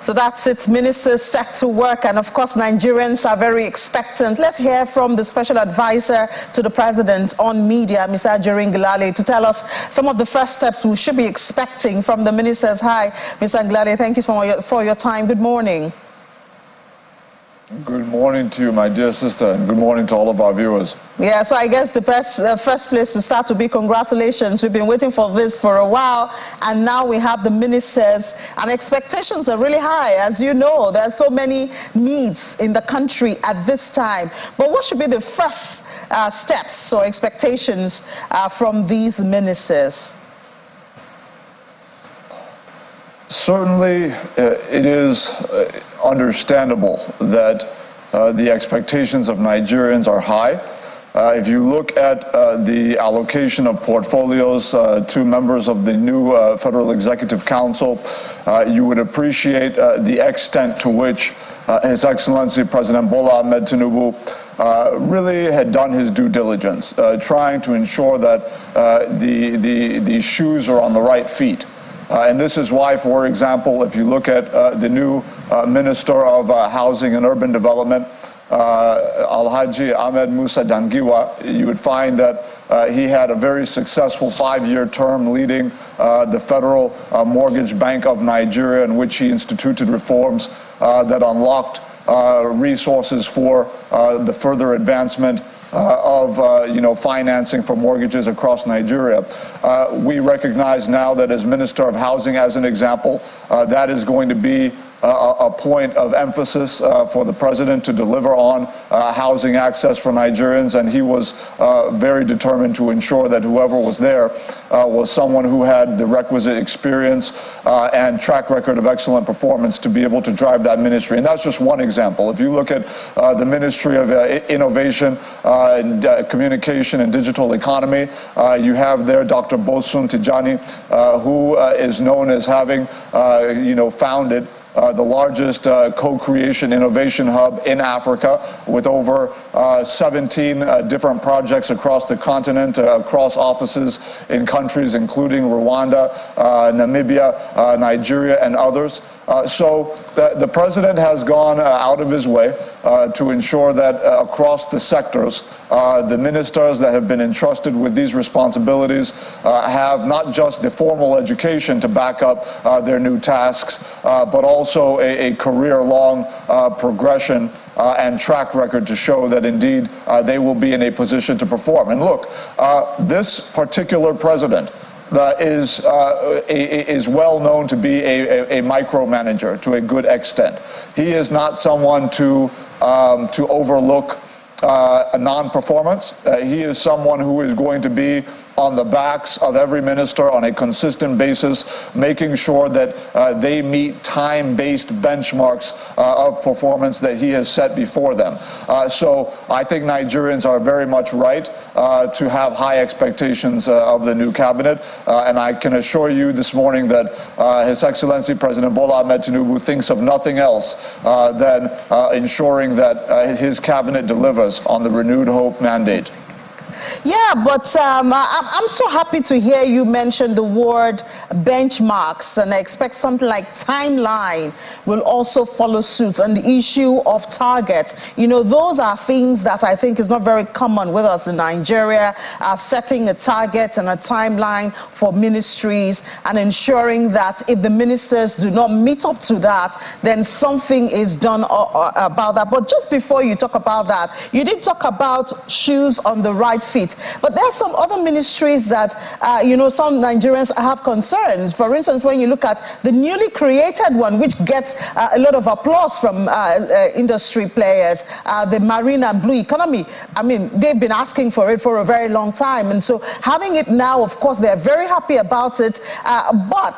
So that's it, ministers set to work, and of course Nigerians are very expectant. Let's hear from the special advisor to the president on media, Mr. Ajorin Ngilale, to tell us some of the first steps we should be expecting from the ministers. Hi, Mr. Ngilale, thank you for your time. Good morning. Good morning to you, my dear sister, and good morning to all of our viewers. Yeah, so I guess the first place to start would be congratulations. We've been waiting for this for a while, and now we have the ministers, and expectations are really high. As you know, there are so many needs in the country at this time. But what should be the first steps or expectations from these ministers? Certainly, it is understandable that the expectations of Nigerians are high. If you look at the allocation of portfolios to members of the new Federal Executive Council, you would appreciate the extent to which His Excellency President Bola Ahmed Tinubu really had done his due diligence, trying to ensure that the shoes are on the right feet. And this is why, for example, if you look at the new Minister of Housing and Urban Development, Alhaji Ahmed Musa Dangiwa, you would find that he had a very successful 5-year term leading the Federal Mortgage Bank of Nigeria, in which he instituted reforms that unlocked resources for the further advancement of financing for mortgages across Nigeria. We recognize now that as Minister of Housing, as an example, that is going to be a point of emphasis for the president to deliver on housing access for Nigerians, and he was very determined to ensure that whoever was there was someone who had the requisite experience and track record of excellent performance to be able to drive that ministry. And that's just one example. If you look at the Ministry of Innovation, Communication and Digital Economy, you have there Dr. Bosun Tijani, who is known as having founded the largest co-creation innovation hub in Africa, with over 17 different projects across the continent, across offices in countries including Rwanda, Namibia, Nigeria, and others. So the president has gone out of his way to ensure that across the sectors, the ministers that have been entrusted with these responsibilities have not just the formal education to back up their new tasks, but also a career-long progression and track record to show that indeed they will be in a position to perform. And look, this particular president is well known to be a micromanager to a good extent. He is not someone to overlook a non-performance. He is someone who is going to be on the backs of every minister on a consistent basis, making sure that they meet time-based benchmarks of performance that he has set before them. So I think Nigerians are very much right to have high expectations of the new cabinet, and I can assure you this morning that His Excellency President Bola Ahmed Tinubu thinks of nothing else than ensuring that his cabinet delivers on the renewed hope mandate. Yeah, but I'm so happy to hear you mention the word benchmarks, and I expect something like timeline will also follow suit, and the issue of targets. Those are things that I think is not very common with us in Nigeria, setting a target and a timeline for ministries and ensuring that if the ministers do not meet up to that, then something is done about that. But just before you talk about that, you did talk about shoes on the right feet. But there are some other ministries that, some Nigerians have concerns. For instance, when you look at the newly created one, which gets a lot of applause from industry players, the marine and blue economy. I mean, they've been asking for it for a very long time. And so having it now, of course, they're very happy about it. But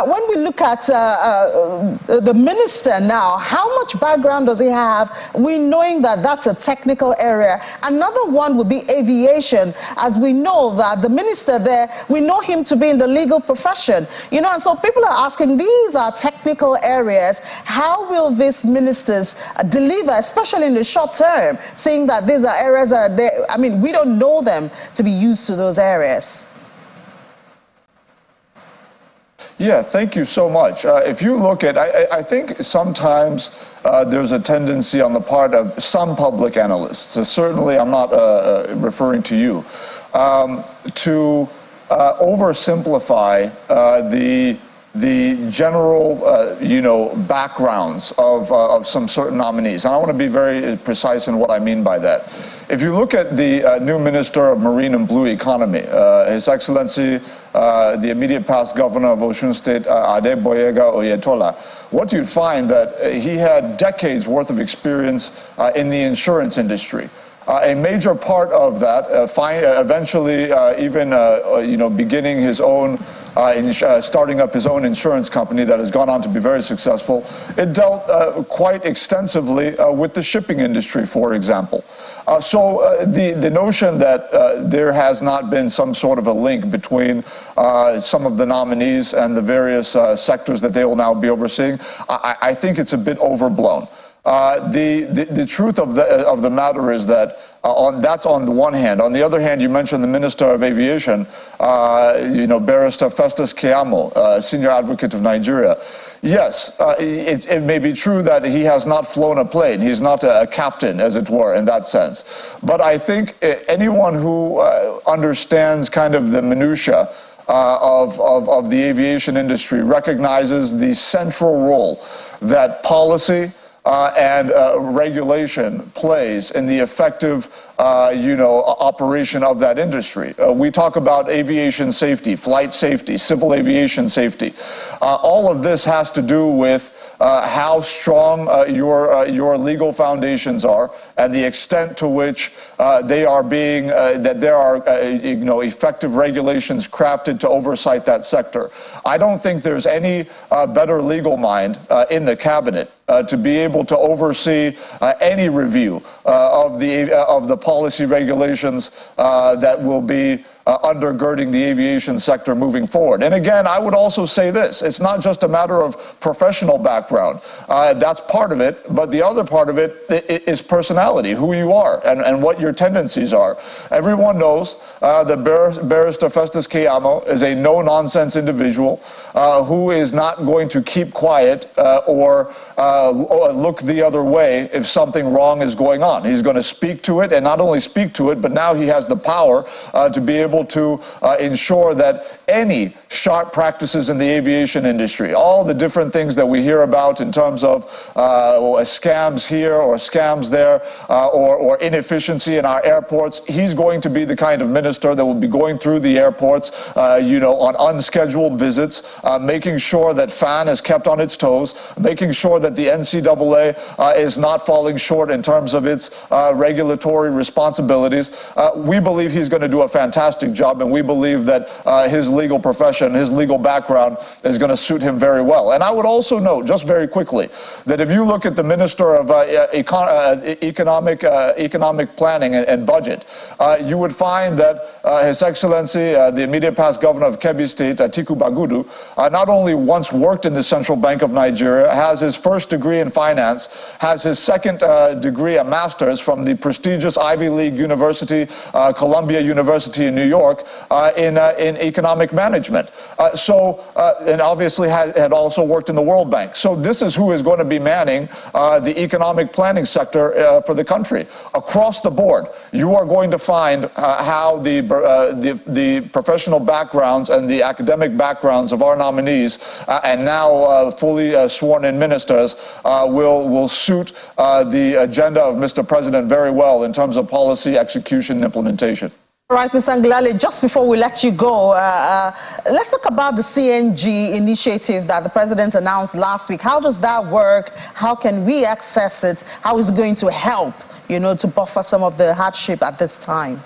when we look at the minister now, how much background does he have? We knowing that that's a technical area. Another one would be aviation, as we know that the minister there, we know him to be in the legal profession. And so people are asking, these are technical areas. How will these ministers deliver, especially in the short term, seeing that these are areas that are there? I mean, we don't know them to be used to those areas. Yeah, thank you so much. If you look at, I think sometimes there's a tendency on the part of some public analysts, so certainly I'm not referring to you, to oversimplify the general, backgrounds of some certain nominees. And I want to be very precise in what I mean by that. If you look at the new Minister of Marine and Blue Economy, His Excellency, the immediate past governor of Osun State, Adeboyega Oyetola, what you'd find that he had decades worth of experience in the insurance industry. A major part of that, eventually even beginning his own, starting up his own insurance company that has gone on to be very successful. It dealt quite extensively with the shipping industry, for example. So the notion that there has not been some sort of a link between some of the nominees and the various sectors that they will now be overseeing, I think it's a bit overblown. The truth of the matter is that that's on the one hand. On the other hand, you mentioned the Minister of Aviation, Barrister Festus Keyamo, Senior Advocate of Nigeria. Yes, it may be true that he has not flown a plane. He's not a captain, as it were, in that sense. But I think anyone who understands kind of the minutiae of the aviation industry recognizes the central role that policy and regulation plays in the effective operation of that industry. We talk about aviation safety, flight safety, civil aviation safety. All of this has to do with how strong your legal foundations are and the extent to which they are being, that there are effective regulations crafted to oversight that sector. I don't think there's any better legal mind in the cabinet to be able to oversee any review of the policy regulations that will be undergirding the aviation sector moving forward. And again, I would also say this, it's not just a matter of professional background. That's part of it, but the other part of it is personality, who you are and what your tendencies are. Everyone knows that Barrister Festus Keyamo is a no-nonsense individual who is not going to keep quiet or look the other way if something wrong is going on. He's going to speak to it, and not only speak to it, but now he has the power to be able to ensure that any sharp practices in the aviation industry, all the different things that we hear about in terms of scams here or scams there, or inefficiency in our airports, he's going to be the kind of minister that will be going through the airports, on unscheduled visits, making sure that FAN is kept on its toes, making sure that the NCAA is not falling short in terms of its regulatory responsibilities. We believe he's going to do a fantastic job, and we believe that his legal profession, his legal background is going to suit him very well. And I would also note, just very quickly, that if you look at the Minister of Economic Planning and Budget, you would find that His Excellency, the immediate past governor of Kebbi State, Atiku Bagudu, not only once worked in the Central Bank of Nigeria, has his first degree in finance, has his second degree, a master's from the prestigious Ivy League University, Columbia University in New York, in economic management. And obviously had also worked in the World Bank. So this is who is going to be manning the economic planning sector for the country. Across the board, you are going to find how the professional backgrounds and the academic backgrounds of our nominees and now fully sworn-in ministers will suit the agenda of Mr. President very well in terms of policy execution and implementation. All right, Mr. Ngilale, just before we let you go, let's talk about the CNG initiative that the president announced last week. How does that work? How can we access it? How is it going to help, to buffer some of the hardship at this time?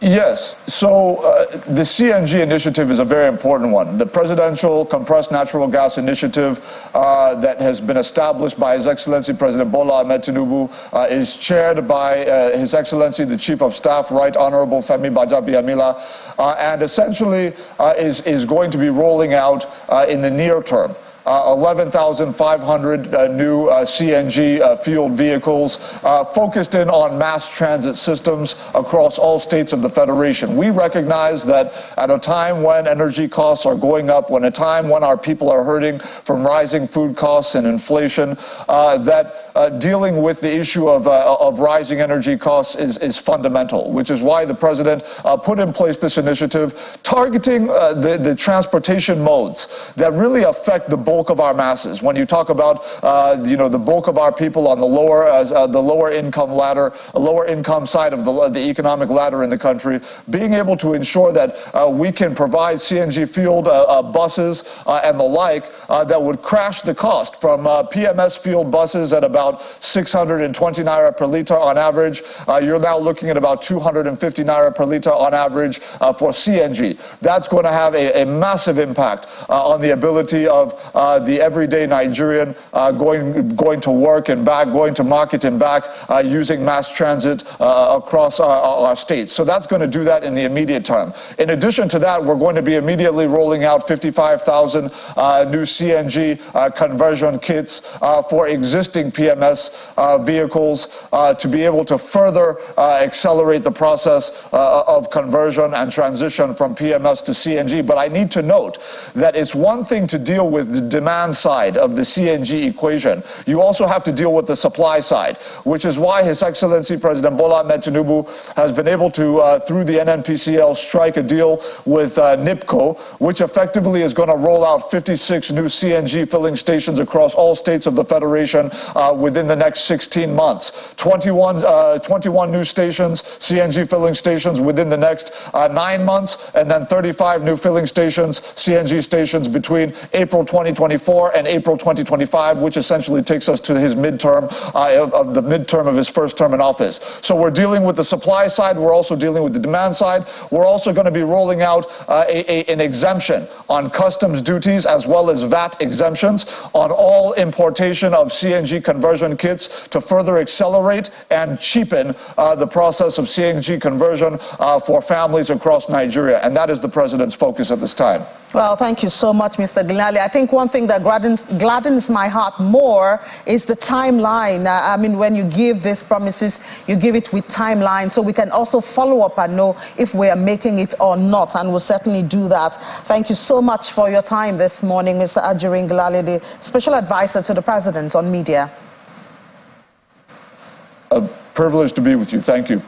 Yes, so the CNG initiative is a very important one. The Presidential Compressed Natural Gas Initiative that has been established by His Excellency President Bola Ahmed Tinubu is chaired by His Excellency the Chief of Staff, Right Honorable Femi Bajabiamila, and essentially is going to be rolling out in the near term. 11,500 new CNG fueled vehicles, focused in on mass transit systems across all states of the Federation. We recognize that at a time when energy costs are going up, when a time when our people are hurting from rising food costs and inflation, that dealing with the issue of rising energy costs is fundamental, which is why the President put in place this initiative targeting the transportation modes that really affect the bulk of our masses. When you talk about the bulk of our people on the lower income ladder, lower income side of the economic ladder in the country, being able to ensure that we can provide CNG fueled buses and the like that would crash the cost from PMS fueled buses at about 620 naira per liter on average. You're now looking at about 250 naira per liter on average for CNG. That's going to have a massive impact on the ability of the everyday Nigerian going to work and back, going to market and back, using mass transit across our states. So that's going to do that in the immediate term. In addition to that, we're going to be immediately rolling out 55,000 new CNG conversion kits for existing PMS vehicles to be able to further accelerate the process of conversion and transition from PMS to CNG. But I need to note that it's one thing to deal with the demand side of the CNG equation. You also have to deal with the supply side, which is why His Excellency President Bola Ahmed Tinubu has been able to, through the NNPCL, strike a deal with NIPCO, which effectively is going to roll out 56 new CNG filling stations across all states of the Federation within the next 16 months. 21 new stations, CNG filling stations within the next 9 months, and then 35 new filling stations, CNG stations between April 2024 and April 2025, which essentially takes us to his midterm, of the midterm of his first term in office. So we're dealing with the supply side, we're also dealing with the demand side. We're also going to be rolling out an exemption on customs duties as well as VAT exemptions on all importation of CNG conversion kits to further accelerate and cheapen the process of CNG conversion for families across Nigeria. And that is the President's focus at this time. Well, thank you so much, Mr. Ginali. I think one thing that gladdens my heart more is the timeline. I mean, when you give these promises, you give it with timeline, so we can also follow up and know if we are making it or not, and we'll certainly do that. Thank you so much for your time this morning, Mr. Ajurin Ginali, the Special Advisor to the President on Media. A privilege to be with you. Thank you.